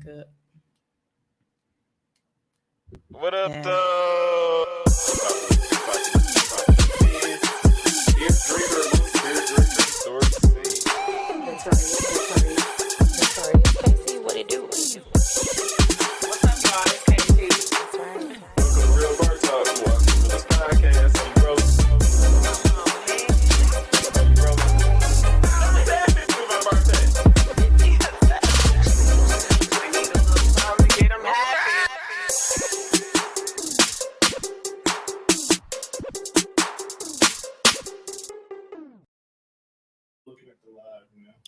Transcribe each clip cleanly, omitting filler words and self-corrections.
mic up. What up, Yeah. though? Casey, what it do? What's up, y'all? It's Casey. That's right. Welcome to Real Bar Talk. Welcome to this podcast. I'm rolling.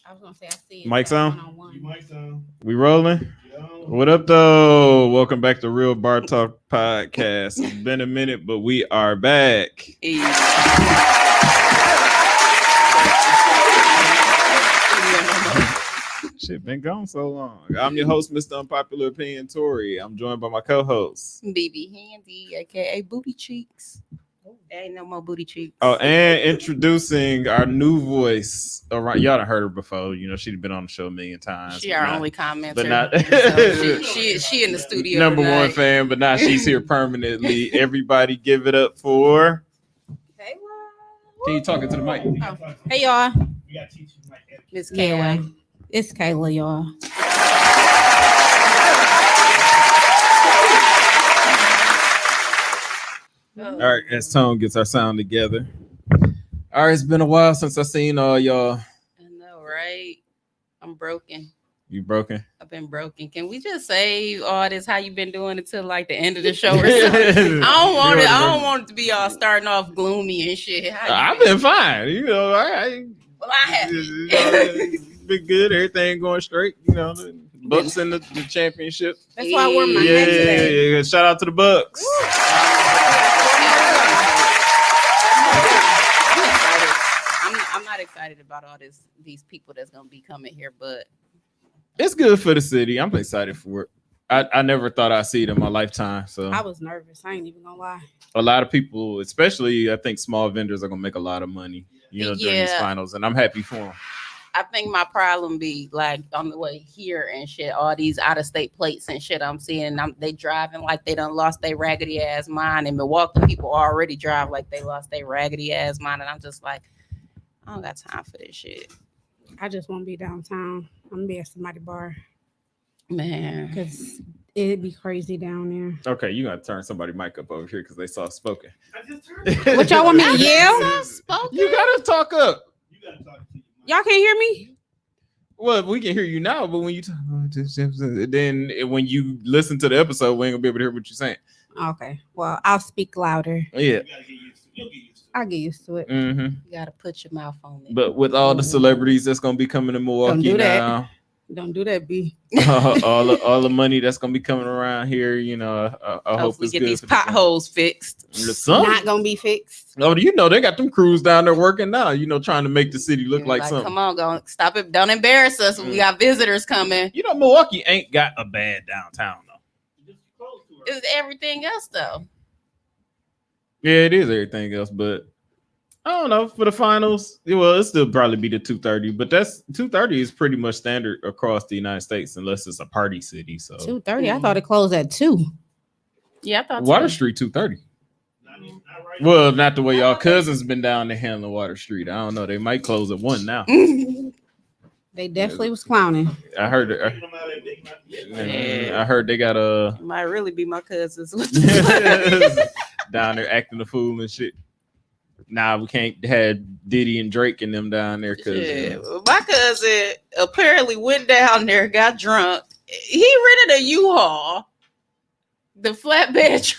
I was gonna say I see it. Mike's on? One-on-one. We rolling? What up, though? Welcome back to Real Bar Talk Podcast. It's been a minute, but we are back. Shit, been gone so long. I'm your host, Mr. Unpopular Opinion Tory. I'm joined by my co-host. BB Handy, aka Booty Cheeks. Ain't no more booty cheeks. Oh, and introducing our new voice. Y'all done heard her before. You know, she'd been on the show a million times. She our only commenter. but not- So she in the studio. Number tonight. one fan, but now she's here permanently. Everybody give it up for... Hey, Can you talk into the mic? hey, y'all. Miss Yeah, Kayla. it's Kayla, y'all. All right, as Tone gets our sound together. All right, it's been a while since I seen all y'all. I know, right? I'm broken. You broken? I've been broken. Can we just say all this? How you been doing until like the end of the show or something? I don't want it. I don't want it to be all starting off gloomy and shit. How you I've been fine. You know, Well, I have. been good. Everything going straight. You know, the Bucks in the championship. That's why I wore my Yeah, hat today. yeah. Shout out to the Bucks. I'm not excited about all these people that's gonna be coming here, but It's good for the city. I'm excited for it. I never thought I'd see it in my lifetime. So I was nervous. I ain't even gonna lie. a lot of people, especially I think small vendors, are gonna make a lot of money. You know, during these Yeah. finals, and I'm happy for them. I think my problem be like on the way here and shit, all these out of state plates and shit I'm seeing. They driving like they done lost their raggedy ass mind. In Milwaukee, people already drive like they lost their raggedy ass mind, and I'm just like, I don't got time for this shit, I just want to be downtown. I'm gonna be at somebody's bar man. because it'd be crazy down there. Okay, you gotta turn somebody mic up over here because they soft spoken. What y'all want me to yell? You gotta talk up. Y'all can't hear me? Well, we can hear you now, but when you talk, then when you listen to the episode, we ain't gonna be able to hear what you're saying. Okay. Well, I'll speak louder. Yeah. I'll get used to it. Mm-hmm. You gotta put your mouth on it. But with all the celebrities that's gonna be coming to Milwaukee do that. now, Don't do that, B. all the money that's gonna be coming around here, you know, I hope Hopefully it's get good these for the game. potholes fixed. Not gonna be fixed. Oh, you know they got them crews down there working now. You know, trying to make the city look like something. Come on, go stop it! Don't embarrass us when we got visitors coming. You know, Milwaukee ain't got a bad downtown though. It's everything else though. Yeah, it is everything else, but I don't know for the finals. Well, it'll still probably be the 2:30, but that's 2:30 is pretty much standard across the United States unless it's a party city. So 2:30. I thought it closed at 2. Yeah, I thought Water so. Street 2:30. Well, not the way y'all cousins been down to handling Water Street. I don't know. They might close at 1 now. They definitely was clowning. I heard. I heard they got a Might really be my cousins. down there acting a fool and shit. Nah, we can't have Diddy and Drake and them down there because Yeah, my cousin apparently went down there, got drunk. He rented a U-Haul, the flatbed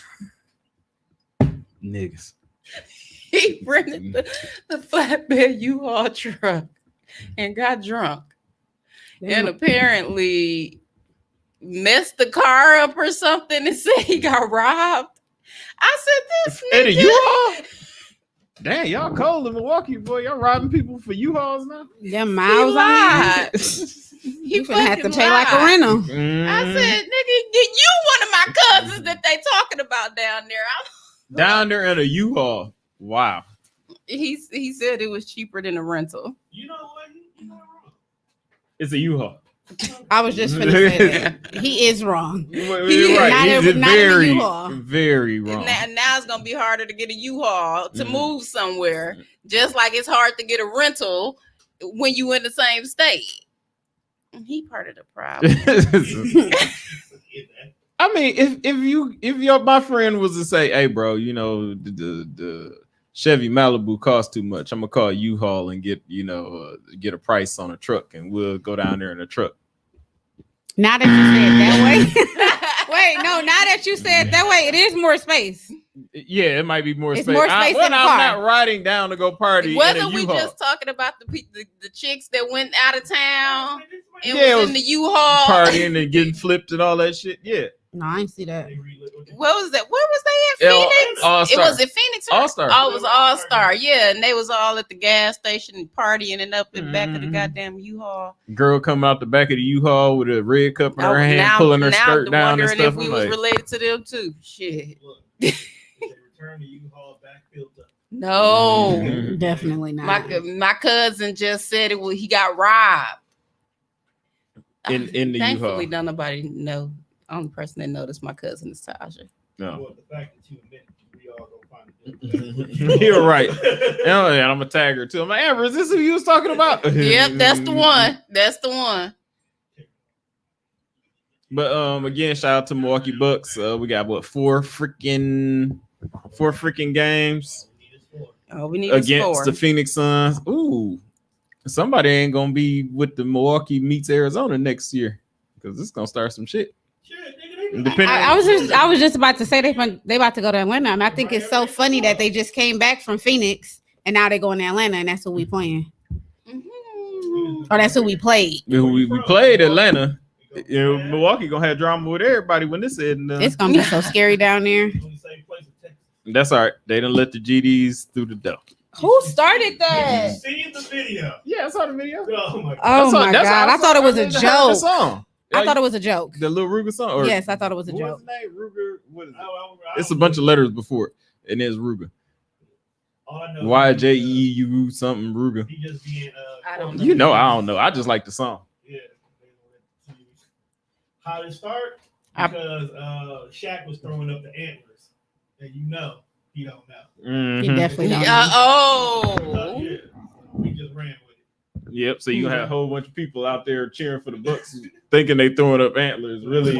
truck. niggas. He rented the flatbed U-Haul truck and got drunk. And apparently messed the car up or something and said he got robbed. I said, this Eddie, nigga. U-Haul? Damn, y'all cold in Milwaukee, boy. Y'all robbing people for U-Hauls now? Them He miles on lied. you finna have to fucking pay like a lied. rental. I said, nigga, you one of my cousins that they talking about down there. Down there in a U-Haul. Wow. He said it was cheaper than a rental. It's a U-Haul. I was just finna say that. He is wrong. You're right. Not He's in the very, U-Haul. very wrong. Now it's gonna be harder to get a U-Haul to Mhm. move somewhere. Just like it's hard to get a rental when you in the same state. He part of the problem. I mean, if my friend was to say, "Hey, bro, you know the Chevy Malibu costs too much. I'm gonna call U-Haul and get get a price on a truck, and we'll go down there in a truck." Now that you said that way. Wait, no, now that you said that way, it is more space. Yeah, it might be more It's space. more space in I'm the car. not riding down to go party. in a Wasn't we U-Haul. just talking about the chicks that went out of town and Yeah, it was was in the U-Haul? partying and getting flipped and all that shit? Yeah, No, I ain't see that. What was that? Where was they at? Phoenix? All-Star. It was at Phoenix. or- All-Star. Oh, it was All-Star. Yeah, and they was all at the gas station partying and up in the back of the Mhm. goddamn U-Haul. Girl coming out the back of the U-Haul with a red cup in her Oh, hand, now- pulling her now skirt I'm down and wondering stuff. if we I'm was like, related to them too. Shit. Look, they return the U-Haul back filled up. No. Mhm. Definitely not. My cousin just said it. He got robbed In the Thankfully, U-Haul. nobody know. Only person that noticed my cousin is Tasha. No. Well, the fact that you admit we all gonna find it. You're right. And I'm gonna tag her too. I'm like, Amber, is this who you was talking about? Yep, that's the one. That's the one. But again, shout out to Milwaukee Bucks. We got what four freaking games Oh, we need a against score. the Phoenix Suns. Ooh, somebody ain't gonna be with the Milwaukee meets Arizona next year because it's gonna start some shit. Depending I was just about to say they about to go to Atlanta, and I think it's so funny that they just came back from Phoenix and now they're going to Atlanta, and that's who we playing, Mhm. or that's who we played. we played Atlanta. You know, Milwaukee gonna have drama with everybody when this is. It's gonna be so scary down there. That's all right. They done let the GDs through the door. Who started that? See the video. Yeah, I saw the video. Oh my god. Oh my god! I thought it was a The joke. song. I thought it was a joke. The little Ruger song. Or, Yes, I thought it was a what joke. his name? Ruger. What is it? I It's a bunch of letters before it, and it's Ruger. All I know YJEU something Ruger. He just being I don't You know, I don't know. I just like the song. Yeah. How did it start? I- Because Shaq was throwing up the antlers, and you know he don't know. He Mhm. definitely don't. Yeah, know. oh. Yeah, we just ran with it. Yep. So you gonna have a whole bunch of people out there cheering for the Bucks, thinking they throwing up antlers. Really,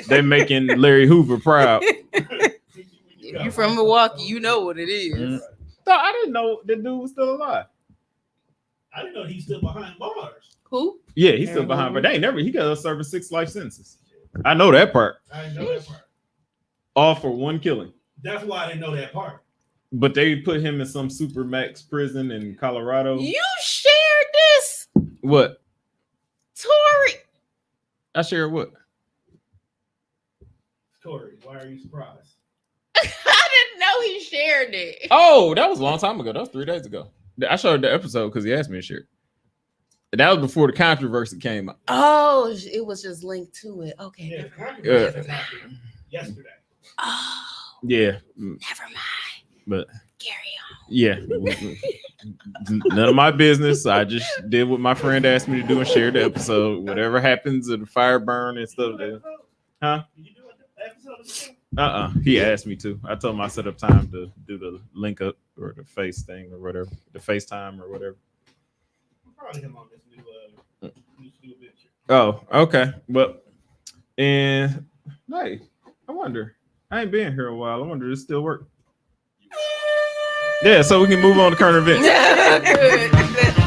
they making Larry Hoover proud. If you're from Milwaukee, you know what it is. Mhm. So I didn't know the dude was still alive. I didn't know he stood behind bars. Who? Yeah, he's still behind, but they ain't never. He got to serve 6 life sentences. I know that part. I didn't know that part. All for one killing. That's why I didn't know that part. But they put him in some super max prison in Colorado. You shared this, What? Tori. I share what? Tori, why are you surprised? I didn't know he shared it. Oh, that was a long time ago. That was 3 days ago. I showed the episode because he asked me to share. That was before the controversy came out. Oh, it was just linked to it. Okay. Yeah, the never mind. controversy just happened yesterday. Oh, Yeah, never mind. but Carry yeah, none of my business. I just did what my friend asked me to do and shared the episode. Whatever happens at the fire burn and stuff. Huh? Did you do an episode of the show? He asked me to. I told him I set up time to do the link up or the face thing or whatever, the FaceTime or whatever. Probably him on this new venture. Oh, okay. Well, and hey, I wonder. I ain't been here a while. I wonder does it still work? Yeah, so we can move on to current events. Good.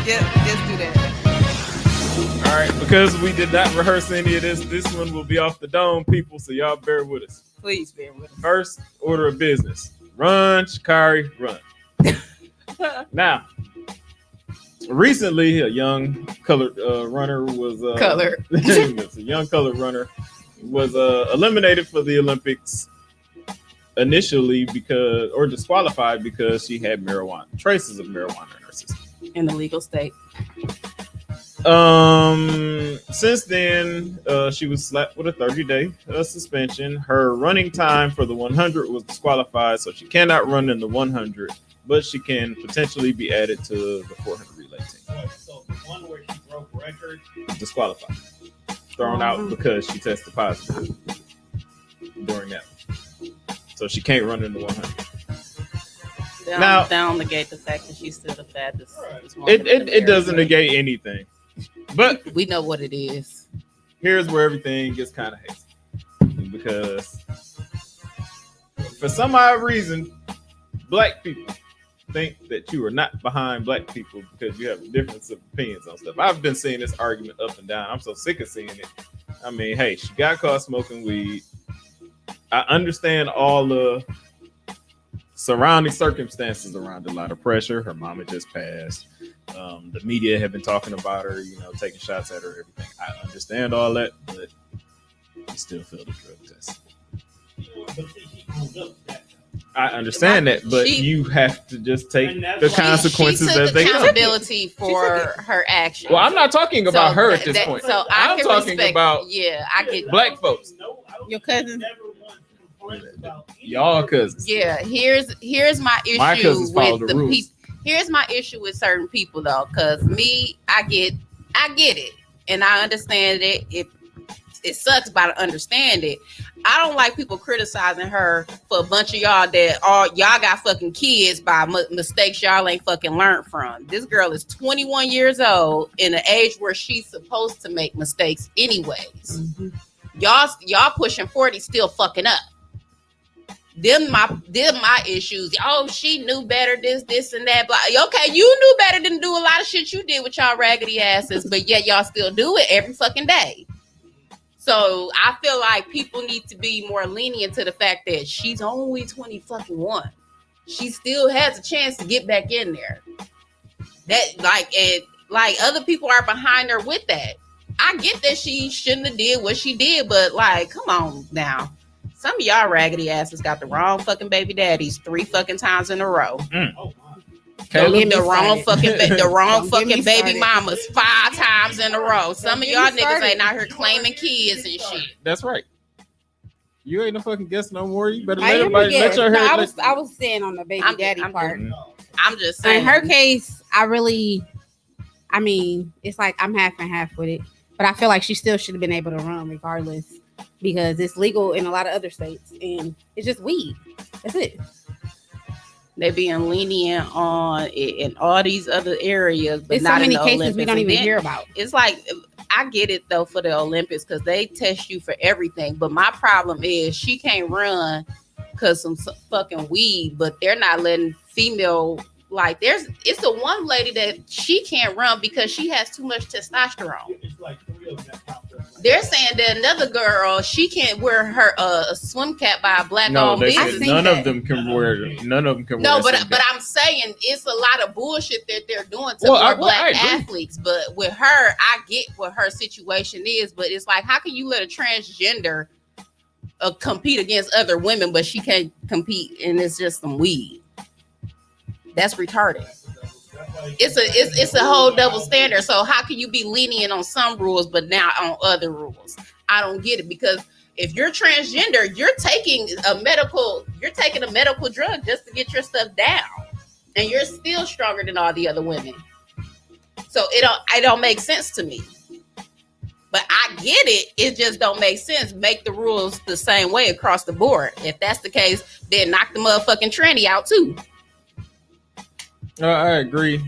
Just do that. All right, because we did not rehearse any of this one will be off the dome, people. So y'all bear with us. Please bear with us. First order of business: run, Shikari, run. Now, recently, a young colored runner was Colored. yes, a young colored runner was eliminated for the Olympics initially because, or disqualified because she had marijuana, traces of marijuana in her system. In the legal state. Since then, she was slapped with a 30-day suspension. Her running time for the 100 was disqualified, so she cannot run in the 100, but she can potentially be added to the 400 relay team. So the one where she broke records disqualified, thrown out because she tested positive during that. So she can't run in the 100. Now- Down negate the fact that she's still the fastest. woman in It America. doesn't negate anything. But We know what it is. here's where everything gets kind of hasty. Because for some odd reason, black people think that you are not behind black people because you have a difference of opinions on stuff. I've been seeing this argument up and down. I'm so sick of seeing it. I mean, hey, she got caught smoking weed. I understand all the surrounding circumstances around, a lot of pressure. Her mama just passed. The media have been talking about her, taking shots at her, everything. I understand all that, but you still failed the drug test. But she owned up to that. I understand that, but you have to just take And that's the why- consequences she took as they come. accountability for her actions. Well, I'm not talking about So her at that- this point. So I I'm can talking respect, about yeah, I get. black folks. Your cousins? Never once complained about any Y'all of her- cousins. Yeah, here's my issue My cousins follow with the the rules. people. Here's my issue with certain people though, because me, I get it, and I understand it. It sucks, but I understand it. I don't like people criticizing her for a bunch of y'all that y'all got fucking kids by mistakes y'all ain't fucking learned from. This girl is 21 years old in an age where she's supposed to make mistakes anyways. Y'all pushing 40 still fucking up. Them my issues. Oh, she knew better, this and that. But okay, you knew better than do a lot of shit you did with y'all raggedy asses, but yet y'all still do it every fucking day. So I feel like people need to be more lenient to the fact that she's only 21. She still has a chance to get back in there. Like other people are behind her with that. I get that she shouldn't have did what she did, but like, come on now. Some of y'all raggedy asses got the wrong fucking baby daddies 3 fucking times in a row. Oh, my. Don't get get me the wrong started. fucking the wrong Don't get me fucking baby started. mamas 5 times in a row. Some of get y'all me niggas started. ain't out here claiming kids and shit. That's right. You ain't no fucking guest no more. You better I let am everybody let your no, hair. I was saying on the baby I'm- daddy I'm- part. I'm just saying. In her case, I mean, it's like I'm half and half with it, but I feel like she still should have been able to run regardless because it's legal in a lot of other states and it's just weed. That's it. They being lenient on it in all these other areas, but There's so not many in the cases Olympics. we don't And even then hear about. It's like I get it though for the Olympics because they test you for everything. But my problem is she can't run because some fucking weed, but they're not letting female. Like it's the one lady that she can't run because she has too much testosterone. It's like 3 of them that popped up. They're saying that another girl, she can't wear her a swim cap by a black No, owned they business. said seen none that. of them can wear. None of them can No, wear. but I'm saying it's a lot of bullshit that they're doing to Well, I black agree. athletes. But with her, I get what her situation is. But it's like, how can you let a transgender compete against other women, but she can't compete, and it's just some weed? That's retarded. It's a whole double standard. So how can you be lenient on some rules but now on other rules? I don't get it because if you're transgender, you're taking a medical drug just to get your stuff down, and you're still stronger than all the other women. So it don't make sense to me. But I get it. It just don't make sense. Make the rules the same way across the board. If that's the case, then knock the motherfucking tranny out too. I agree.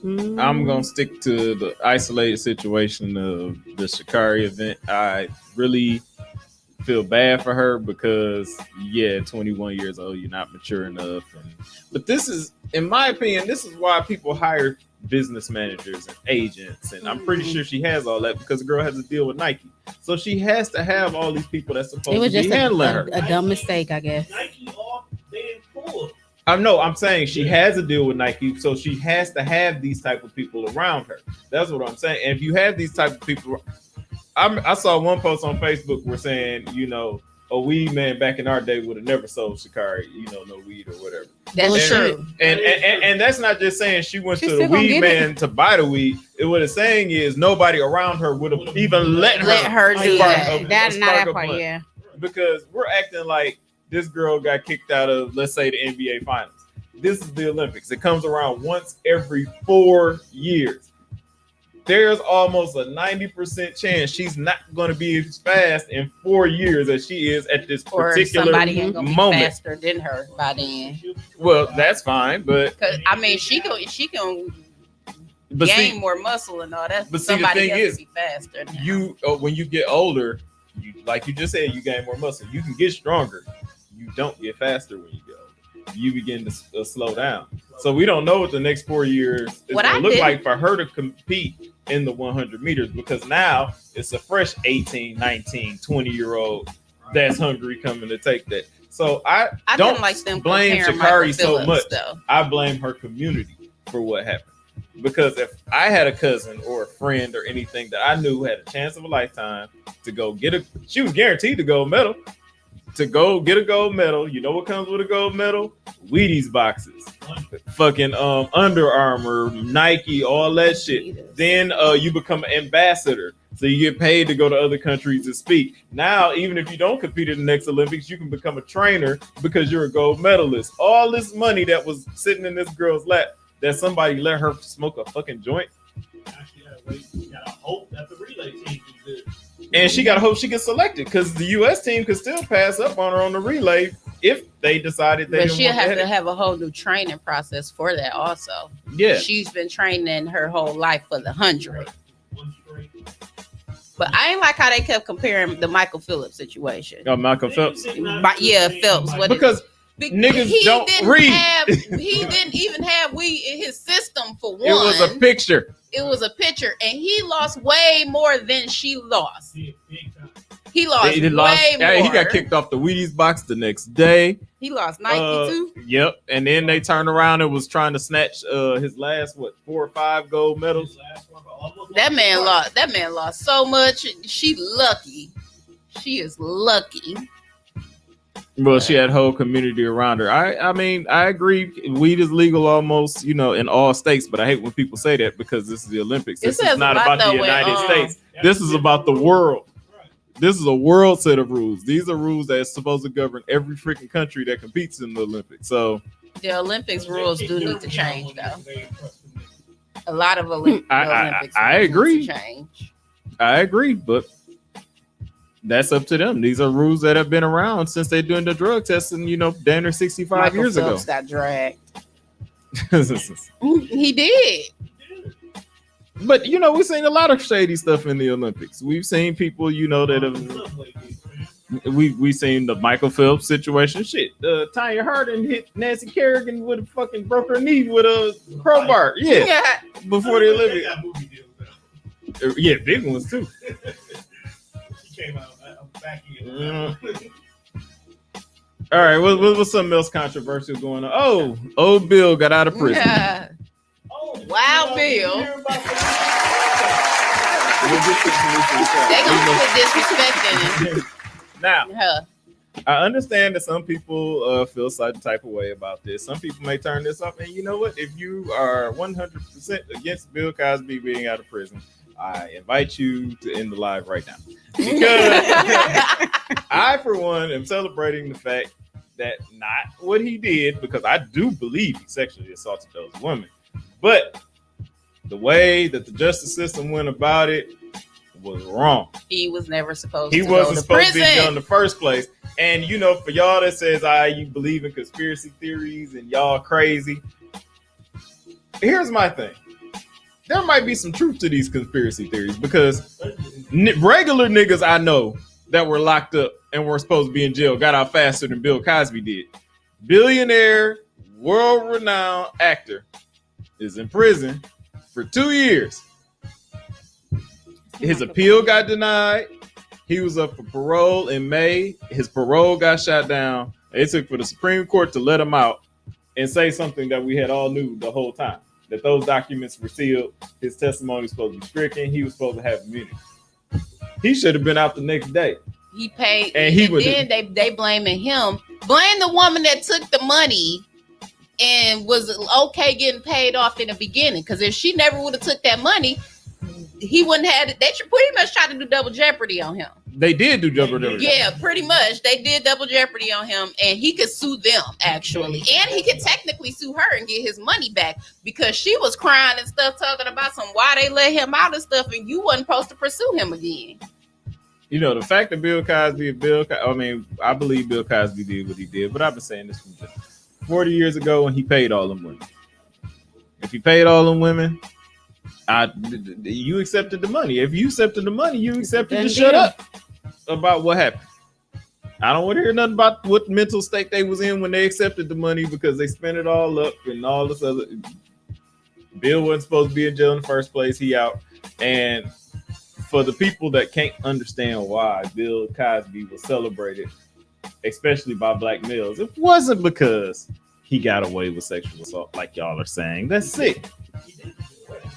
I'm gonna stick to the isolated situation of the Sha'Carri event. I really feel bad for her because 21 years old, you're not mature enough. But this is, in my opinion, this is why people hire business managers and agents, and I'm pretty sure she has all that because the girl has a deal with Nike, so she has to have all these people that's supposed It was to be just handling her. a dumb mistake, I guess. Nike off, they pull. I'm saying she has a deal with Nike, so she has to have these type of people around her. That's what I'm saying. And if you have these type of people, I saw one post on Facebook where saying, a weed man back in our day would have never sold Sha'Carri, no weed or whatever. That's Bullshit. true. And that's not just saying she went She to the still gonna weed get man to buy the weed. What it's saying is nobody around her would have even let her do spark that. a- That a not spark that a part, blunt. yeah. Because we're acting like this girl got kicked out of, let's say, the NBA finals. This is the Olympics. It comes around once every 4 years. there's almost a 90% chance she's not going to be as fast in 4 years as she is at this Or particular somebody ain't gonna be moment. faster than her by then. Well, that's fine, but Cause I mean, she can but gain see, more muscle and all that. but see, the Somebody thing else is, be faster. Than her. you when you get older, you like you just said, you gain more muscle. You can get stronger. You don't get faster when you get older. You begin to slow down. So we don't know what the next 4 years is What going I to look did- like for her to compete in the 100 meters, because now it's a fresh 18, 19, 20-year-old that's hungry coming to take that. So I don't didn't like them blame comparing Sha'Carri Michael so Phillips, much. though. I blame her community for what happened. Because if I had a cousin or a friend or anything that I knew had a chance of a lifetime to go get she was guaranteed the gold medal. To go get a gold medal, you know what comes with a gold medal? Wheaties boxes, fucking Under Armour, Nike, all that shit. Then you become an ambassador, so you get paid to go to other countries to speak. Now, even if you don't compete in the next Olympics, you can become a trainer because you're a gold medalist. All this money that was sitting in this girl's lap, that somebody let her smoke a fucking joint, You gotta hope that the relay team is good. and she got to hope she gets selected, because the U.S. team could still pass up on her on the relay if they decided they But didn't she'll want have to to have a whole new training process for that. Also, Yeah, she's been training her whole life for the 100. One straight. But I ain't like how they kept comparing the Michael Phillips situation. Michael Phelps, But yeah, Phelps, what is- because niggas don't read. He didn't even have weed in his system for one. it was a picture. It was a picture, and he lost way more than she lost. Big time. He lost He way lost. more. He got kicked off the Wheaties box the next day. He lost Nike too. Yep. And then they turned around and was trying to snatch his last 4 or 5 gold medals. His last one, but almost That lost man the lost. That man lost so much. She lucky. She is lucky. Well, she had whole community around her. I mean, I agree. Weed is legal almost, in all states, but I hate when people say that because this is the Olympics. It This says is not a lot, about the though, when, United States. That's This is about the world. Right. This is a world set of rules. These are rules that's supposed to govern every freaking country that competes in the Olympics. So The Olympics rules do need to change, though. They trust them. A lot of Olympics I rules need agree. to change. I agree, but that's up to them. These are rules that have been around since they're doing the drug testing, damn near 65 Michael years ago. Phelps got dragged. But He did. we've seen a lot of shady stuff in the Olympics. We've seen people, that have we've seen the Michael Phelps situation. Shit, Tanya Harding hit Nancy Kerrigan with a fucking broke her knee with a crowbar. Yeah, before the They Olympics. got movie deals now. Yeah, big ones too. She came out backing it. Mm. All right, what's something else controversial going on? Oh, old Bill got out of prison. Yeah. Oh, Wow, you Bill. hear about We'll get to the They solution. gonna put disrespect Now, in her. I understand that some people feel certain type of way about this. Some people may turn this up, and you know what? If you are 100% against Bill Cosby being out of prison, I invite you to end the live right now. Because I, for one, am celebrating the fact that not what he did, because I do believe he sexually assaulted those women, but the way that the justice system went about it was wrong. He was never supposed He to wasn't go to supposed to be prison. done in the first place. And for y'all that says you believe in conspiracy theories and y'all crazy, here's my thing. There might be some truth to these conspiracy theories, because regular niggas I know that were locked up and were supposed to be in jail got out faster than Bill Cosby did. Billionaire, world-renowned actor is in prison for 2 years. His appeal got denied. He was up for parole in May. His parole got shot down. It took for the Supreme Court to let him out and say something that we had all knew the whole time, that those documents were sealed. His testimony was supposed to be stricken. He was supposed to have immunity. He should have been out the next day. He paid, And he would- then they blaming him. Blame the woman that took the money and was okay getting paid off in the beginning. Because if she never would have took that money, he wouldn't have. They should pretty much try to do double jeopardy on him. They did do double jeopardy. Yeah, pretty much. They did double jeopardy on him, and he could sue them actually, and he could technically sue her and get his money back because she was crying and stuff, talking about why they let him out and stuff, and you wasn't supposed to pursue him again. You know, the fact that I believe Bill Cosby did what he did, but I've been saying this from 40 years ago when he paid all them women. If he paid all them women, you accepted the money. If you accepted the money, you accepted to shut up about what happened. I don't want to hear nothing about what mental state they was in when they accepted the money because they spent it all up and all this other. Bill wasn't supposed to be in jail in the first place. He out. And for the people that can't understand why Bill Cosby was celebrated, especially by black males, it wasn't because he got away with sexual assault like y'all are saying. That's sick.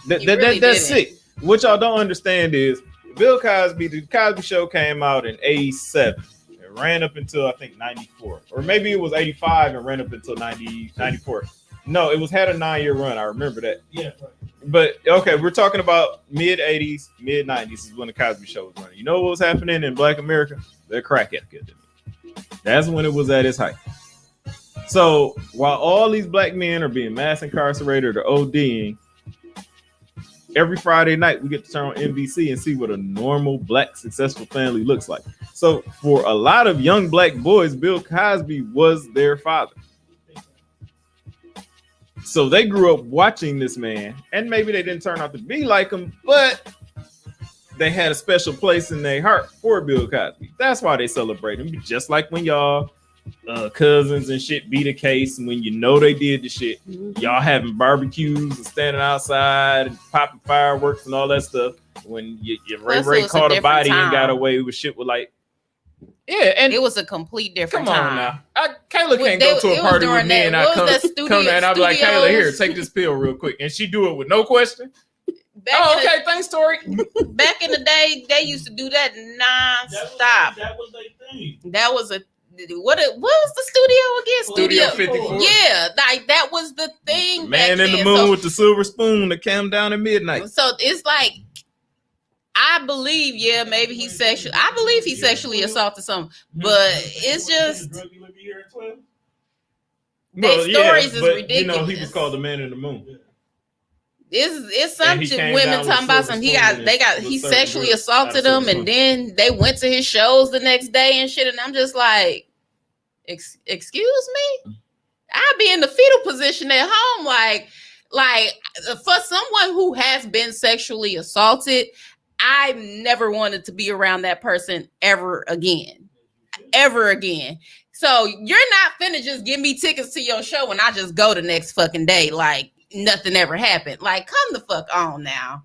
That's sick. What y'all don't understand is Bill Cosby, the Cosby Show came out in 87. It ran up until I think 94. Or maybe it was 85 and ran up until 94. No, it had a 9-year run. I remember that. Yeah. Right. But okay, we're talking about mid 80s, mid 90s is when the Cosby Show was running. You know what was happening in Black America? The crack epidemic. That's when it was at its height. So while all these black men are being mass incarcerated or ODing, every Friday night we get to turn on NBC and see what a normal black successful family looks like. So for a lot of young black boys, Bill Cosby was their father. So they grew up watching this man, and maybe they didn't turn out to be like him, but they had a special place in their heart for Bill Cosby. That's why they celebrate him. Just like when y'all cousins and shit be the case, when you know they did the shit, y'all having barbecues and standing outside and popping fireworks and all that stuff. When your Ray caught a body and got away with shit with like, yeah, and it was a complete different come time. on now. Kayla can't go to a party with me and I come there and I'll be like, Kayla, here, take this pill real quick. And she do it with no question. Thanks, Tori. Back in the day, they used to do that non-stop. That was their thing. That was what was the studio again? Studio 54. Yeah, like that was the thing. Man in the moon with the silver spoon that came down at midnight. So it's like, I believe, maybe he sexually assaulted someone, but it's just their stories is ridiculous. You know, he was called the man in the moon. It's something women talking about some. He sexually assaulted them, and then they went to his shows the next day and shit. And I'm just like, excuse me, I'd be in the fetal position at home, like for someone who has been sexually assaulted. I never wanted to be around that person ever again. So you're not finna just give me tickets to your show and I just go the next fucking day like nothing ever happened. Like, come the fuck on now.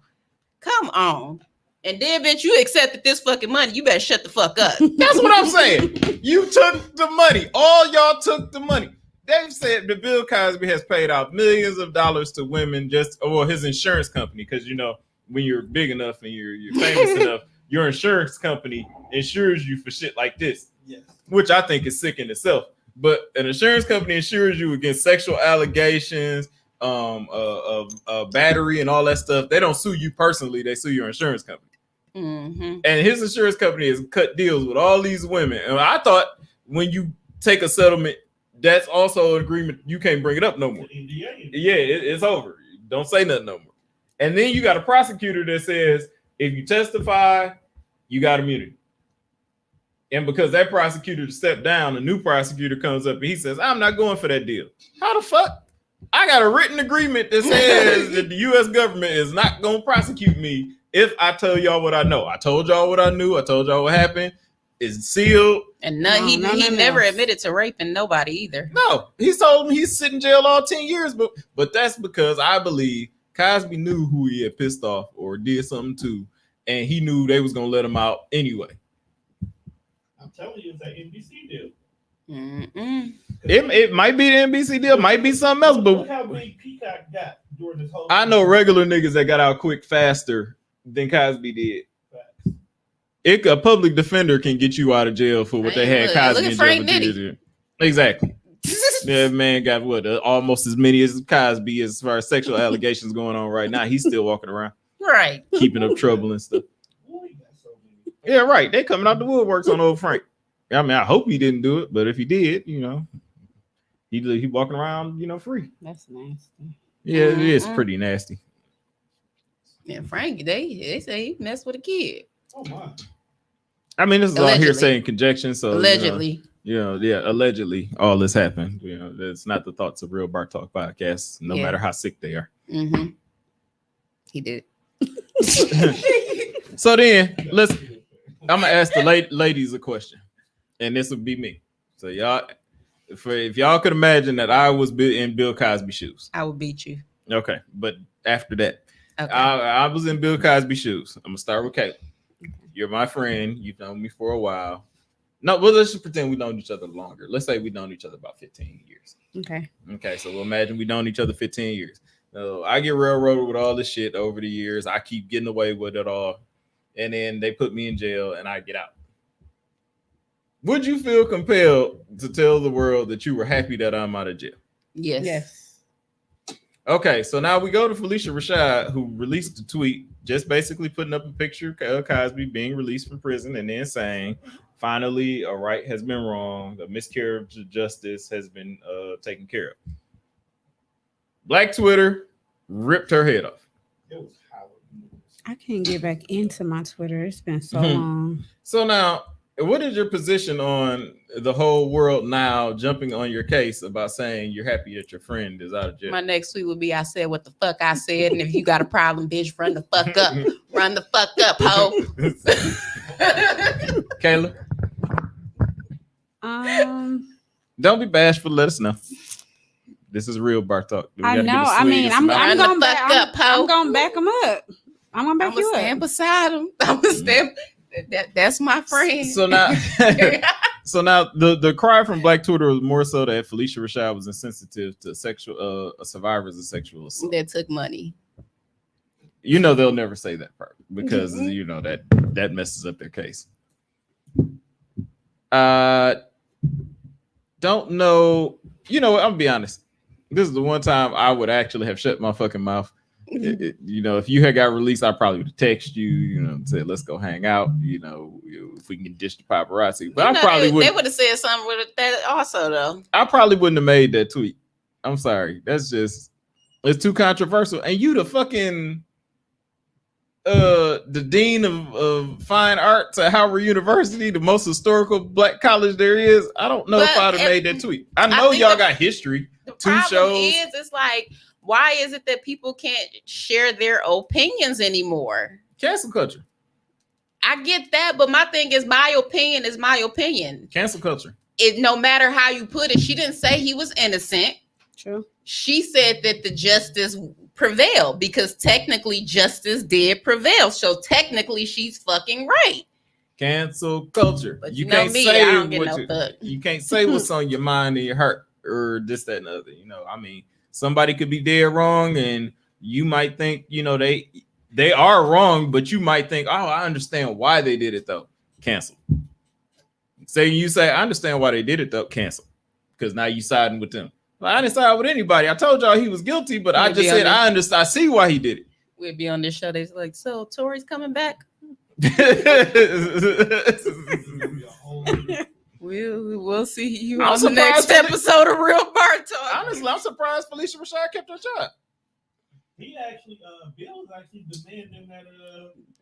Come on. And then, bitch, you accepted this fucking money. You better shut the fuck up. That's what I'm saying. You took the money. All y'all took the money. They've said that Bill Cosby has paid out millions of dollars to women or his insurance company, because you know, when you're big enough and you're famous enough, your insurance company insures you for shit like this, yes. Which I think is sick in itself. But an insurance company insures you against sexual allegations, battery, and all that stuff. They don't sue you personally; they sue your insurance company. Mm-hmm. And his insurance company has cut deals with all these women. And I thought when you take a settlement, that's also an agreement. You can't bring it up no more. Yeah, it's over. Don't say nothing no more. And then you got a prosecutor that says, if you testify, you got immunity. And because that prosecutor stepped down, a new prosecutor comes up and he says, I'm not going for that deal. How the fuck? I got a written agreement that says that the U.S. government is not going to prosecute me if I tell y'all what I know. I told y'all what I knew. I told y'all what happened. It's sealed. And he never admitted to raping nobody either. No, he told him he's sitting in jail all 10 years. But that's because I believe Cosby knew who he had pissed off or did something to, and he knew they was going to let him out anyway. I'm telling you, it's that NBC deal. It might be the NBC deal, might be something else, but look how big Peacock got during this whole I know regular niggas that got out quick faster than Cosby did. A public defender can get you out of jail for what they had Cosby in jail for. Exactly. Yeah, man got almost as many as Cosby as far as sexual allegations going on right now. He's still walking around, right, keeping up trouble and stuff. Yeah, right. They coming out the woodworks on old Frank. I mean, I hope he didn't do it, but if he did, he walking around, free. That's nasty. Yeah, it is Mhm. pretty nasty. Yeah, Frank, they say he messed with a kid. Oh my. I mean, this is all Allegedly. hearsay and conjecture. So Allegedly. allegedly, all this happened. It's not the thoughts of Real Bar Talk podcast, no Yeah. matter how sick they are. Mm-hmm. He did. So then, I'm gonna ask the ladies a question, and this would be me. So y'all, if y'all could imagine that I was in Bill Cosby's shoes. I will beat you. Okay, but after that, Okay. I was in Bill Cosby's shoes. I'm gonna start with Kayla. You're my friend. You've known me for a while. No, well, let's just pretend we've known each other longer. Let's say we've known each other about 15 years. Okay. Okay, so we'll imagine we've known each other 15 years. So I get railroaded with all this shit over the years. I keep getting away with it all. And then they put me in jail and I get out. Would you feel compelled to tell the world that you were happy that I'm out of jail? Yes. Yes. Okay, so now we go to Felicia Rashad, who released a tweet just basically putting up a picture of Cosby being released from prison and then saying, finally, a right has been wronged, a miscarriage of justice has been taken care of. Black Twitter ripped her head off. It was Howard News. I can't get back into my Twitter. It's been so Mhm. long. So now, what is your position on the whole world now jumping on your case about saying you're happy that your friend is out of jail? My next tweet would be I said what the fuck I said. And if you got a problem, bitch, run the fuck up. Run the fuck up, ho. Kayla, don't be bashful. Let us know. This is real bar talk. We I gotta get know. a I swig mean, and I'm some Run alcohol. the going back. fuck up, ho. I'm going to back them up. I'm going to back I'm gonna you stand up. beside him. I'm gonna stand. That's my friend. So now, the cry from Black Twitter was more so that Felicia Rashad was insensitive to sexual survivors of sexual assault. that took money. They'll never say that part because Mhm. that messes up their case. Don't know. I'm gonna be honest. This is the one time I would actually have shut my fucking mouth. If you had got released, I probably would have texted you, and said, let's go hang out, if we can dish the paparazzi. But I probably they wouldn't. would have said something with that also though. I probably wouldn't have made that tweet. I'm sorry. It's too controversial. And you the fucking the dean of fine arts at Howard University, the most historical black college there is. I don't know if But I'd have made that tweet. I know think y'all got history. The 2 problem shows. is, it's like, why is it that people can't share their opinions anymore? Cancel culture. I get that, but my thing is, my opinion is my opinion. Cancel culture. It no matter how you put it, she didn't say he was innocent. True. She said that the justice prevailed because technically justice did prevail. So technically she's fucking right. Cancel culture. But You you know can't me, say I don't get what no you, fuck. you can't say what's on your mind and your heart or this, that, and the other. I mean, somebody could be dead wrong, and you might think, they are wrong, but you might think, oh, I understand why they did it though. Cancel. You say, I understand why they did it though. Cancel. Because now you siding with them. Well, I didn't side with anybody. I told y'all he was guilty, but I just said I understand. I see why he did it. We'd be on this show. They're like, so Tori's coming back. We'll see you I'm on the next surprised episode of Real Bar Talk. Honestly, I'm surprised Felicia Rashad kept her job. He actually, Bill was actually demanding that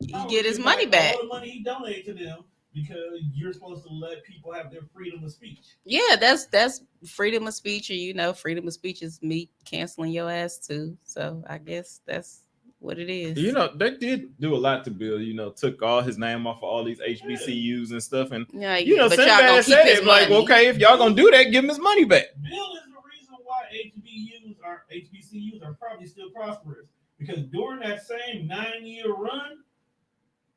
he get his money back. All the money he donated to them because you're supposed to let people have their freedom of speech. Yeah, that's freedom of speech, and freedom of speech is me canceling your ass too. So I guess that's what it is. They did do a lot to Bill. Took all his name off of all these HBCUs and stuff, and Yeah, but y'all gonna gonna keep said his it like, money. okay, if y'all gonna do that, give him his money back. Bill is the reason why HBCUs are probably still prosperous because during that same 9-year run,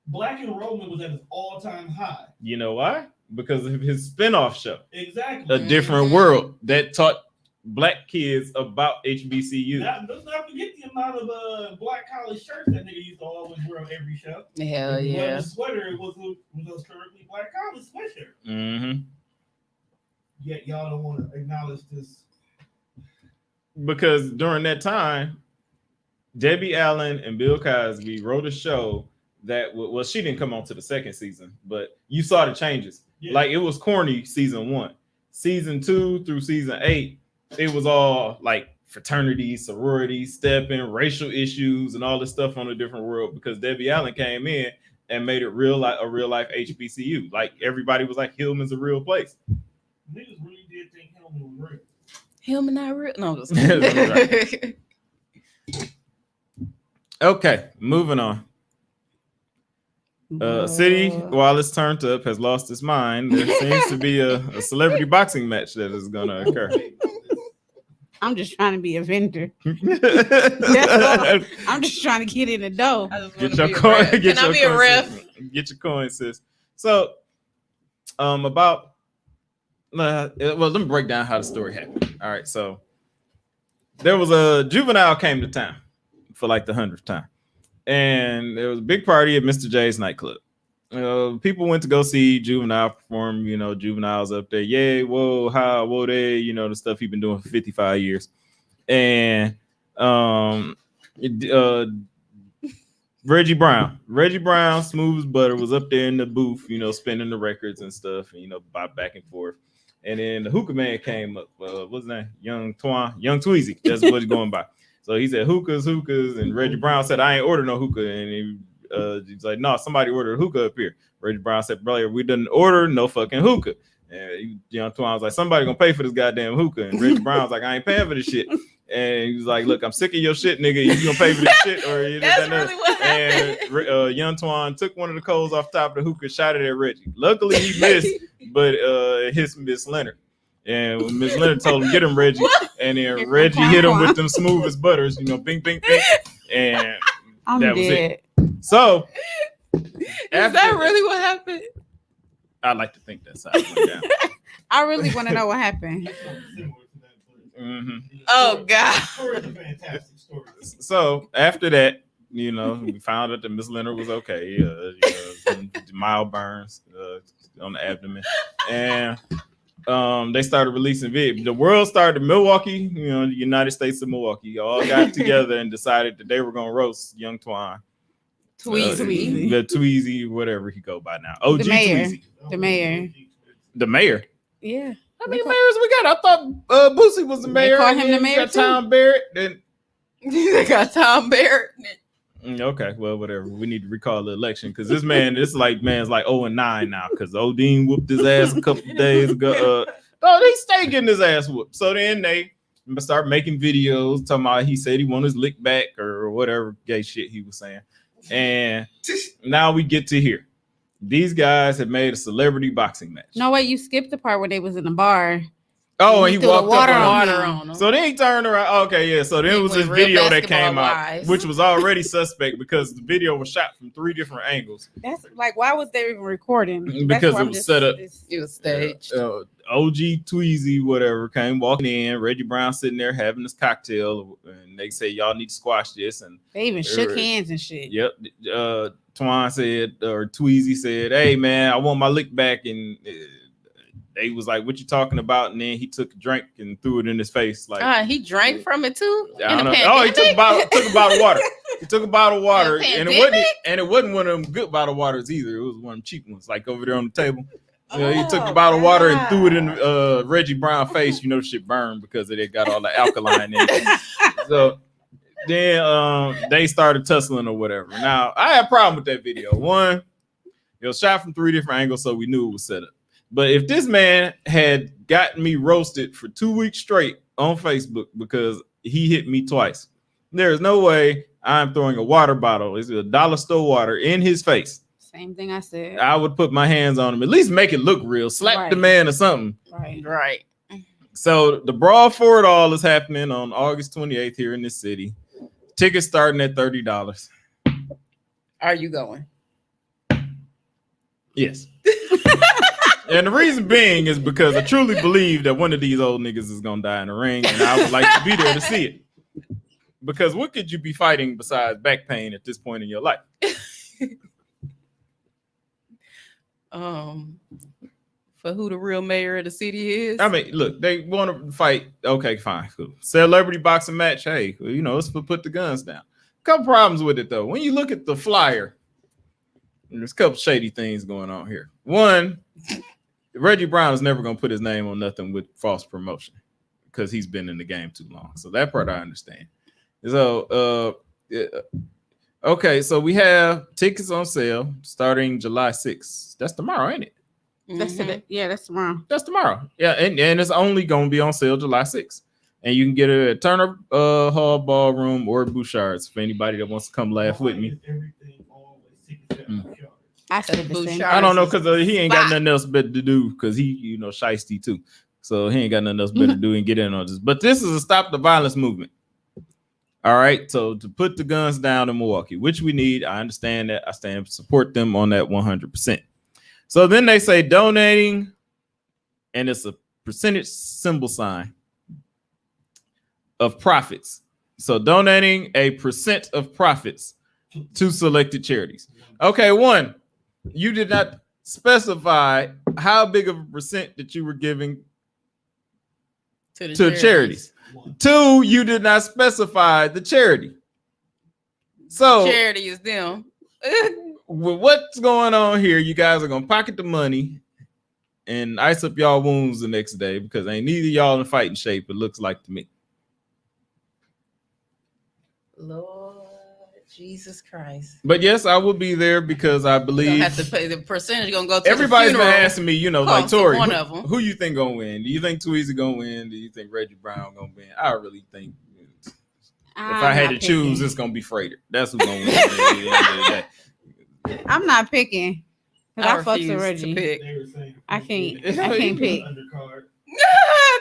black enrollment was at its all-time high. You know why? Because of his spinoff show, Exactly. A Different World, that taught black kids about HBCUs. Let's not forget the amount of black college shirts that nigga used to always wear on every show. Hell If it yeah. wasn't a sweater, it was a currently black college sweatshirt. Mm-hmm. Yet y'all don't want to acknowledge this. Because during that time, Debbie Allen and Bill Cosby wrote a show well, she didn't come on to the second season, but you saw the changes. Yeah. Like it was corny season 1, season 2 through season 8. It was all like fraternity, sorority, stepping, racial issues, and all this stuff on a different world because Debbie Allen came in and made it a real life HBCU. Like everybody was like, Hillman's a real place. Niggas really did think Hillman was real. Hillman not real. No, I'm just kidding. Okay, moving on. City, while it's turned up, has lost its mind. There seems to be a celebrity boxing match that is going to occur. I'm just trying to be a vendor. I'm just trying to get in the dough. Get your coin. Can I be a ref? Get your coin, sis. So, about let me break down how the story happened. All right, so there was a Juvenile came to town for like the 100th time, and there was a big party at Mr. J's nightclub. People went to go see Juvenile perform. Juvenile's up there. Yay, whoa, how, whoa, they. The stuff he's been doing for 55 years, and Reggie Brown, smooth as butter, was up there in the booth, spinning the records and stuff, and back and forth. And then the hookah man came up. What's his name? Young Tweezy. That's what he's going by. So he said hookahs, and Reggie Brown said, I ain't order no hookah. And he's like, no, somebody ordered a hookah up here. Reggie Brown said, brother, we didn't order no fucking hookah. And Young Twan was like, somebody gonna pay for this goddamn hookah. And Reggie Brown was like, I ain't paying for this shit. And he was like, look, I'm sick of your shit, nigga. You gonna pay for this shit or you That's really what happened. And Young Twan took one of the coals off top of the hookah, shot it at Reggie. Luckily he missed, but it hit Miss Leonard. And when Miss Leonard told him, get him, Reggie. And then Reggie hit him with them smooth as butters, bing, bing, bing. And I'm that was dead. it. So Is that really what happened? I like to think that's how it went down. I really want to know what happened. Mm-hmm. Oh God! Story's a fantastic story. So after that, we found out that Miss Leonard was okay. Mild burns on the abdomen, and they started releasing videos. The world started in Milwaukee. The United States of Milwaukee all got together and decided that they were gonna roast Young Twan. Tweezy. The Tweezy, whatever he go by now. OG The mayor. Tweezy. The mayor. The mayor. Yeah. How many mayors we got? I thought Boosie was the mayor. call him and the then we mayor got too? Tom Barrett. Then They got Tom Barrett. okay, well, whatever. We need to recall the election because this man's like 0-9 now because Odin whooped his ass a couple of days ago. They stay getting his ass whooped. So then they start making videos talking about he said he wanted his lick back or whatever gay shit he was saying. And now we get to here. These guys have made a celebrity boxing match. No way, you skipped the part where they was in the bar. Oh, and he threw the walked water up on him. So then he turned around. Okay, yeah. So then it was this Went real video that came basketball out, wise. which was already suspect because the video was shot from 3 different angles. That's like, why was they even recording? That's Because why it I'm was just- set up. It was staged. OG Tweezy, whatever, came walking in. Reggie Brown sitting there having his cocktail, and they say y'all need to squash this. And They even shook hands and shit. yep, Twan said, or Tweezy said, "Hey man, I want my lick back." And they was like, "What you talking about?" And then he took a drink and threw it in his face. Like He drank from it too. I In don't the know. Oh, he took a pandemic? bottle of water. He took a bottle of water, In and the it wasn't one of them good bottle of waters either. It was one of them cheap ones, like over there on the table. He took the bottle of water and threw it in Reggie Brown's face. Shit burned because it got all the alkaline in it. So then they started tussling or whatever. Now I had a problem with that video. One, it was shot from 3 different angles, so we knew it was set up. But if this man had gotten me roasted for 2 weeks straight on Facebook because he hit me twice, there is no way I'm throwing a water bottle. It's a dollar store water in his face. Same thing I said. I would put my hands on him, at least make it look real, slap the Right. man or something. Right. So the brawl for it all is happening on August 28th here in this city. Tickets starting at $30. Are you going? Yes. And the reason being is because I truly believe that one of these old niggas is gonna die in the ring, and I would like to be there to see it. Because what could you be fighting besides back pain at this point in your life? For who the real mayor of the city is? I mean, look, they want to fight. Okay, fine, cool. Celebrity boxing match. Hey, it's for put the guns down. Couple problems with it though. When you look at the flyer, There's a couple shady things going on here. One, Reggie Brown is never going to put his name on nothing with false promotion because he's been in the game too long. So that part I understand. So, okay, so we have tickets on sale starting July 6th. That's tomorrow, ain't it? That's today. Yeah, that's tomorrow. That's tomorrow. Yeah, and it's only going to be on sale July 6th. And you can get it at Turner Hall Ballroom or Bouchard's for anybody that wants to come laugh with me. I said the same. I don't know because he ain't got nothing else better to do because he, shiesty too. So he ain't got nothing else better to do and get in on this. But this is a stop the violence movement. All right. So to put the guns down in Milwaukee, which we need, I understand that. I stand support them on that 100%. So then they say donating, and it's a percentage symbol sign of profits. So donating a percent of profits to selected charities. Okay, one, you did not specify how big of a percent that you were giving to charities. Two, you did not specify the charity. So charity is them. With what's going on here, you guys are gonna pocket the money and ice up y'all wounds the next day because ain't neither y'all in fighting shape, it looks like to me. Lord Jesus Christ. But yes, I will be there because I believe have to pay the percentage gonna go to everybody's the been funeral. asking me, like Tori, one of them. who you think gonna win? Do you think Tweezy gonna win? Do you think Reggie Brown gonna win? I really think if I had to choose, it's gonna be Frater. That's who's gonna win. At the end of the day. I'm not picking. I fucks with refuse Reggie. to pick. I can't pick.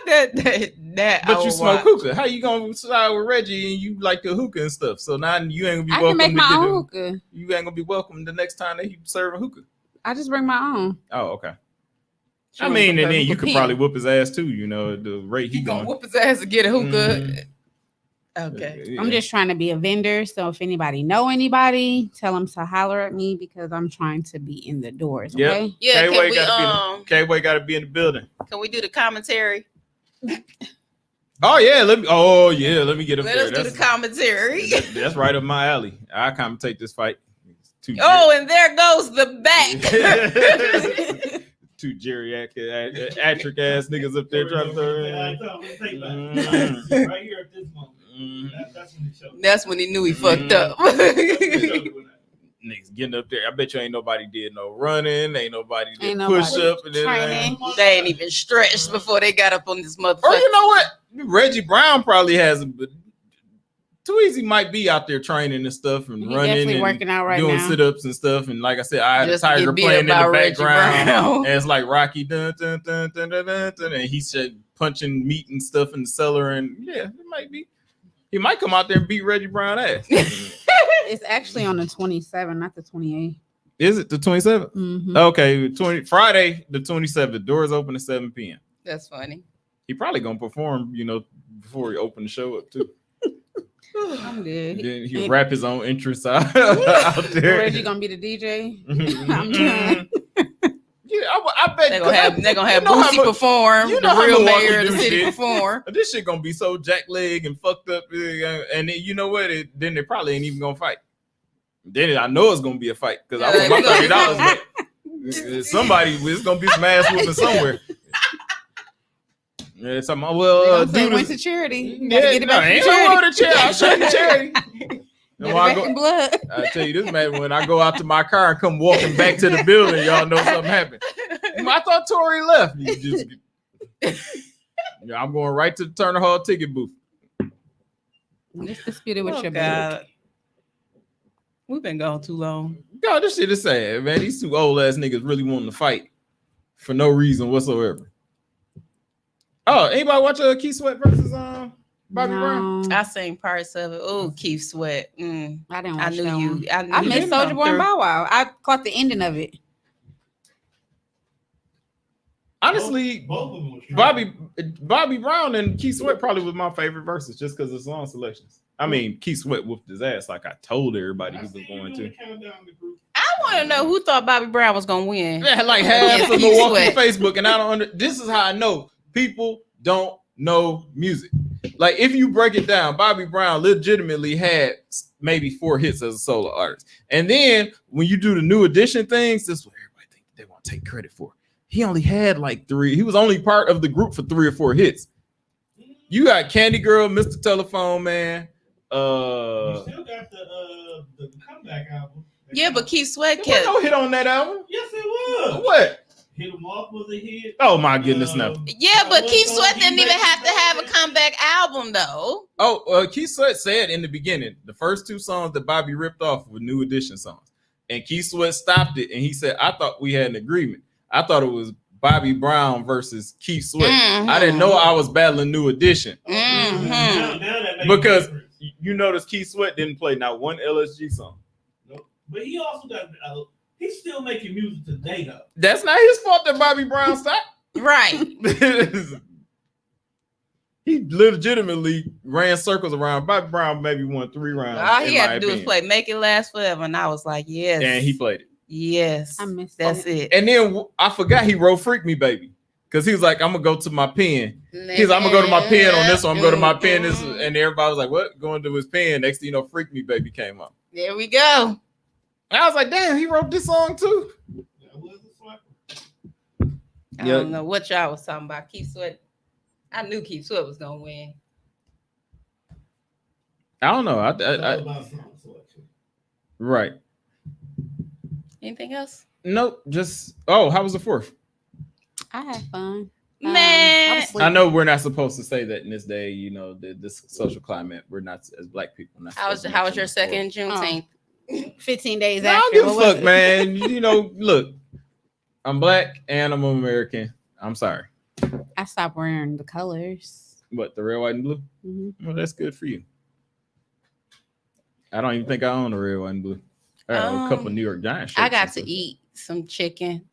that But I you will smoke watch. hookah. How you gonna side with Reggie and you like the hookah and stuff? So now you ain't gonna be I welcome can make to my get own him. hookah. You ain't gonna be welcome the next time that he serving hookah. I just bring my own. Oh, okay. Sure, I mean, and because then you hookah could pee. probably whoop his ass too. The rate He he gonna going. whoop his ass to get a hookah. Mhm. Okay. Yeah. I'm just trying to be a vendor. So if anybody know anybody, tell them to holler at me because I'm trying to be in the doors. Yep. Okay. Yeah, K-Way can we K-Way got to be in the building. can we do the commentary? Oh yeah, let me get up Let there. us do the commentary. That's right up my alley. I commentate this fight. Two And there goes the back. two geriatric ass niggas up there trying to Right here at this moment. That's when it showed. That's when he knew he fucked up. niggas getting up there. I bet you ain't nobody did no running, ain't nobody did push up and training. They ain't even stretched before they got up on this motherfucker. Or you know what? Reggie Brown probably hasn't, but Too Easy might be out there training and stuff and He running definitely and working out right doing now. sit-ups and stuff. And like I said, I had Just Tiger get beat playing in up the by Reggie background. Brown. And it's like Rocky dun, dun, dun, dun, dun, dun, dun, and he said punching meat and stuff in the cellar. And yeah, it might be. He might come out there and beat Reggie Brown ass. It's actually on the 27th, not the 28th. Is it the 27th? Mm-hmm. Okay, Friday the 27th. Doors open at 7 p.m. That's funny. He probably gonna perform, before he open the show up too. I'm good. Then he'll rap his own entrance out there. Reggie gonna be the DJ. I'm Mhm. Yeah, I bet They're gonna have you know how Boosie much- perform, you know the how real Milwaukee mayor of the do city shit. perform. This shit gonna be so jackleg and fucked up, and then, you know what? Then they probably ain't even gonna fight. Then I know it's gonna be a fight because I Yeah, want my we gonna- $30. Somebody, it's gonna be some ass whooping somewhere. Yeah, something. Well, They dude, went to charity. You yeah, gotta get it back ain't from no charity. wrong with the chair. I'll show you the charity. Get And it when I back go- in blood. I tell you this, man. When I go out to my car and come walking back to the building, y'all know something happened. I thought Tori left. Yeah, I'm going right to the Turner Hall ticket booth. Let's dispute it with Oh, your God. We've been gone too long. God, this shit is sad, man. These two old ass niggas really wanting to fight for no reason whatsoever. Oh, anybody watch Keith Sweat versus Bobby Brown? No, I seen parts of it. Oh, Keith Sweat. I didn't watch I knew that you. one. I, knew I you missed come Soulja Boy and through. Bow Wow. I caught the ending of it. Honestly, Both of them was Bobby Brown and Keith Sweat probably was my favorite verses just because of song selections. I mean, Keith Sweat whooped his ass like I told everybody he was going to. I want to know who thought Bobby Brown was gonna win. Yeah, like half Yes, of Keith Milwaukee Sweat. Facebook, and I don't this is how I know people don't know music. Like if you break it down, Bobby Brown legitimately had maybe 4 hits as a solo artist. And then when you do the New Edition things, this is what everybody think they want to take credit for. He only had like 3. He was only part of the group for 3 or 4 hits. You got Candy Girl, Mr. Telephone Man. You still got the comeback album. Yeah, but Keith Sweat There was kept. no hit on that album. Yes, it was. What? Hit 'em Off was a hit. Oh my goodness, no. Yeah, but What Keith song Sweat he didn't even made have to have a today? comeback album though. Oh, Keith Sweat said in the beginning, the first 2 songs that Bobby ripped off were New Edition songs. And Keith Sweat stopped it and he said, I thought we had an agreement. I thought it was Bobby Brown versus Keith Sweat. I didn't know I was battling New Edition. Mhm. Now that makes Because a difference. you notice Keith Sweat didn't play not one LSG song. Nope. But he also got. He's still making music today, though. That's not his fault that Bobby Brown stopped. Right. He legitimately ran circles around. Bobby Brown maybe won 3 rounds. All he in had my to do is opinion. play "Make It Last Forever," and I was like, yes. And he played it. Yes. I missed That's it. it. And then I forgot he wrote "Freak Me, Baby," because he was like, "I'm gonna go to my pen." He's like, "I'm gonna go to my pen on this one. I'm gonna go to my pen." This, and everybody was like, "What?" Going to his pen. Next thing you know, "Freak Me, Baby" came up. There we go. And I was like, "Damn, he wrote this song too." That was a slapper. I Yeah. don't know what y'all was talking about. Keith Sweat. I knew Keith Sweat was gonna win. I don't know. It's all about song selection. Right. Anything else? Nope. Just how was the 4th? I had fun. Man, I was I sleeping. know we're not supposed to say that in this day. You know, this social climate. We're not as Black people. Not how was supposed to how was mention your the 4th. second Juneteenth? 15 days I after. don't give a what was fuck, it? man. You know, look, I'm Black and I'm American. I'm sorry. I stopped wearing the colors. What, the red, white, and blue? Mhm. Well, that's good for you. I don't even think I own the red, white, and blue. I have a couple New York Giants shirts. I got and to stuff. eat some chicken.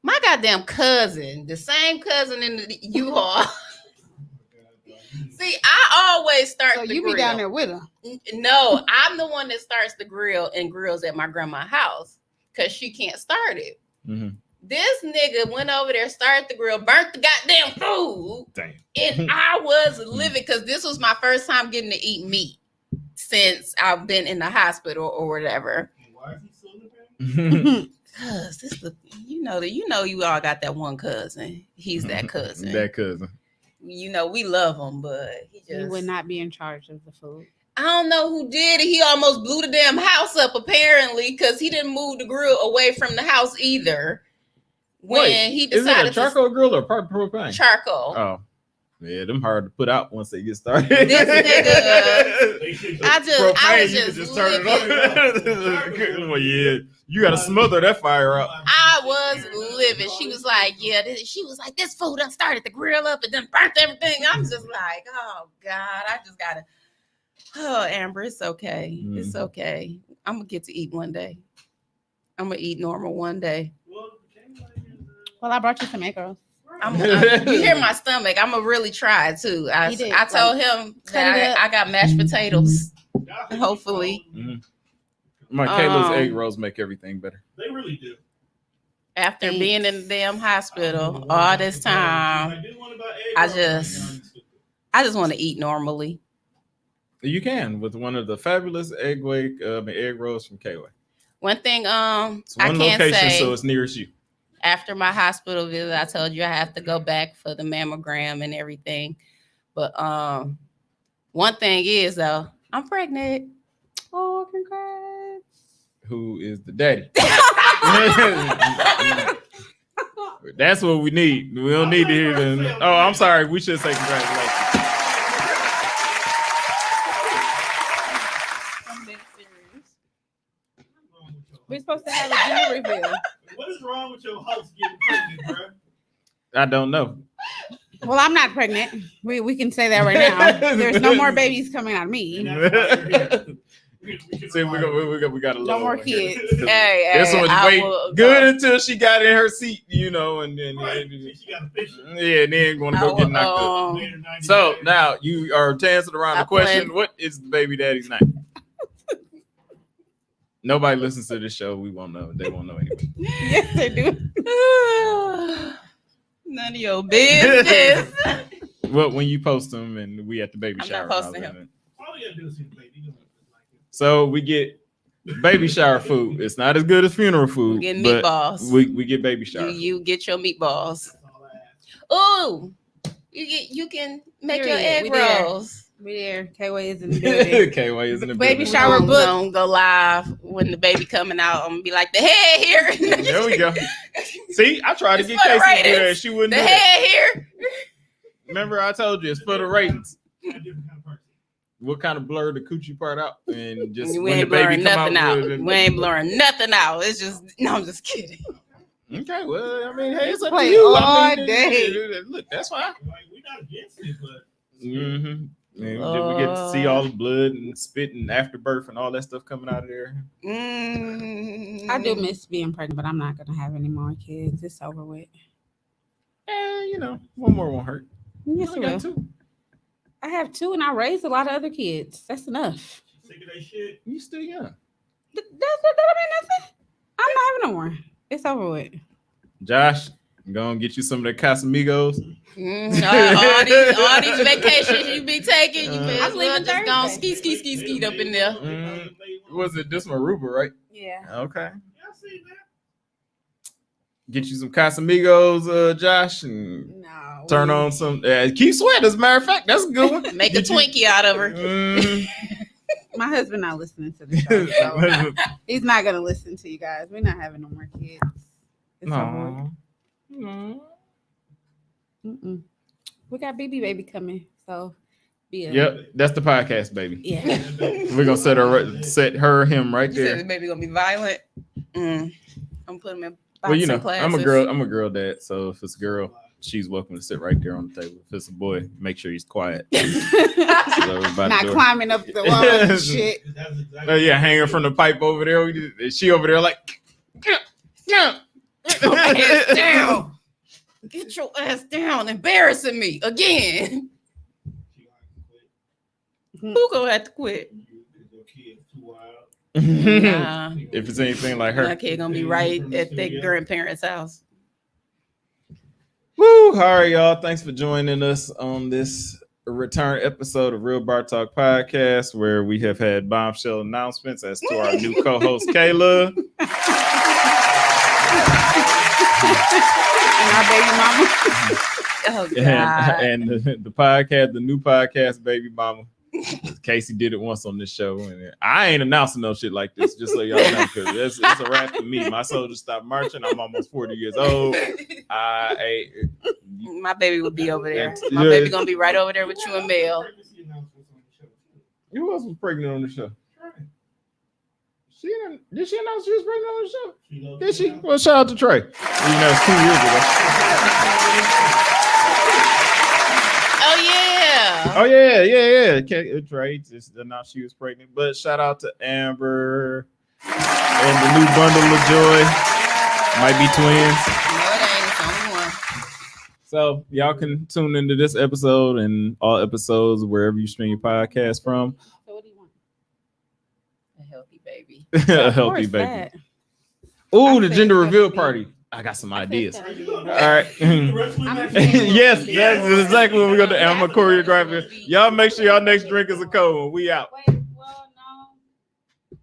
My goddamn cousin, the same cousin in the U-Haul. See, I always start So the you grill. be down there with her. No, I'm the one that starts the grill and grills at my grandma's house because she can't start it. Mhm. This nigga went over there, started the grill, burnt the goddamn food, Damn. and I was livid because this was my first time getting to eat meat since I've been in the hospital or whatever. Why is he still in the family? Cause this the you all got that one cousin. He's that cousin. That cousin. You know we love him, but he just You would not be in charge of the food. I don't know who did it. He almost blew the damn house up apparently because he didn't move the grill away from the house either. When Wait, he is it decided a charcoal grill or propane? charcoal. Oh, yeah, them hard to put out once they get started. This nigga, They should I was you can just turn it livid. on. Well, yeah, you got to smother that fire up. I was livid. She was like, yeah, she was like, this food done started the grill up and then burnt everything. I'm just like, oh God, I just gotta. Oh, Amber, it's okay. It's Mhm. okay. I'm gonna get to eat one day. I'm gonna eat normal one day. Well, I brought you some egg rolls. You hear my stomach. I'm gonna really try it too. I He did, told him cut it that up. I got mashed potatoes. Hopefully. My Kayla's Um, egg rolls make everything better. They really do. After Thanks. being in the damn hospital all this time, I just want to eat normally. You can with one of the fabulous egg rolls from K-Way. One thing, It's I one can't location, say. so it's nearest you. After my hospital visit, I told you I have to go back for the mammogram and everything. But one thing is though, I'm pregnant. Oh, congrats. Who is the daddy? That's what we need. We don't need to hear them. Oh, I'm sorry. We should say congratulations. We're supposed to have a gender reveal. What is wrong with your host getting pregnant, bro? I don't know. Well, I'm not pregnant. We can say that right now. There's no more babies coming out of me. See, we got a No little more one here. kids. Hey, This one was I wait will good go. until she got in her seat, you know, and then Right. She got a picture. yeah, and then going to go I get will, knocked up. Later, 90 So days. now you are to answer the round I of question. plan- What is the baby daddy's name? Nobody listens to this show. We won't know. They won't know anyway. Yes, they do. None of your business. Well, when you post them and we at the baby I'm shower. not posting and all him. that. All you gotta do is see the baby. You know, like it. So we get baby shower food. It's not as good as funeral food. We get but meatballs. We get baby shower. You get your meatballs. That's all I ask. Ooh, you can make your Period. egg We there. rolls. We there. K-Way is in the building. Okay, why isn't it Baby better? shower I'm book. gonna go live when the baby coming out. I'm gonna be like, the head here. There we go. See, I tried to It's get for the Casey to do ratings. that. She wouldn't The do that. head here. Remember, I told you it's for the ratings. I'm a different kind of person. We'll kind of blur the coochie part out and just We when the ain't baby blurring come nothing out. out. with it. We ain't blurring nothing out. It's just no. I'm just kidding. Okay, well, I mean, hey, it's up to Play you. all I mean, day. Look, that's fine. Like we're not against it, but Mm-hmm. And we get to see all the blood and spit and afterbirth and all that stuff coming out of there. I do miss being pregnant, but I'm not gonna have any more kids. It's over with. You know, one more won't hurt. Yes, You it only will. got two. I have 2, and I raised a lot of other kids. That's enough. sick of that shit. You still young. That's nothing. I'm not having no more. It's over with. Josh, I'm gonna get you some of the Casamigos. All these vacations you be taking, you may I'm as well leaving just go Thursday. ski up in there. Was it this one, Aruba, right? Yeah. Okay. Yeah, I see that. Get you some Casamigos, Josh, and No. turn on some. Keep sweating. As a matter of fact, that's a good one. Make a Get you- Twinkie out of her. Mhm. My husband not listening to the show, so he's not gonna listen to you guys. We're not having no more kids. It's over with. Aw. Mm-mm. We got baby coming, so be a, Yep, that's the podcast, baby. yeah. We're gonna him right You said there. this baby gonna be violent. I'm putting him in boxing Well, you know, classes. I'm a girl dad, so if it's a girl, she's welcome to sit right there on the table. If it's a boy, make sure he's quiet. Not climbing up the wall and shit. That's exactly Yeah, hanging from the pipe over there. She over there like, Ass down. Get your ass down, embarrassing me again. Who gonna have to quit? Your kid's too wild. Nah, if it's anything like her. my kid gonna be right at their grandparents' house. Woo! All right, y'all. Thanks for joining us on this return episode of Real Bar Talk Podcast, where we have had bombshell announcements as to our new co-host Kayla. And our baby mama. Oh God. and the podcast, the new podcast, Baby Mama. Casey did it once on this show, and I ain't announcing no shit like this, just so y'all know, because it's a wrap for me. My soldiers stopped marching. I'm almost 40 years old. My baby will be over there. Yeah. My baby gonna be right over there with you and Mel. Pregnancy announcements on the show, too. Who else was pregnant on the show? Trey. Did she announce she was pregnant on the show? She loves Did she? you. Well, shout out to Trey. Even though it's 2 years ago. Oh yeah. Oh yeah. Trey just announced she was pregnant. But shout out to Amber and the new bundle of joy. Might be twins. No, it ain't. It's only one. So y'all can tune into this episode and all episodes wherever you stream your podcast from. So what do you want? A healthy baby. A healthy Of course, baby. that. Ooh, I the said gender it's reveal gotta be- party. I got some ideas. All Are you gonna- All right. You wrestling I'm match? saying- Yes, that's exactly what we're gonna do. I'm gonna choreograph it. Y'all make sure y'all next drink is a cold one. We out. Wait.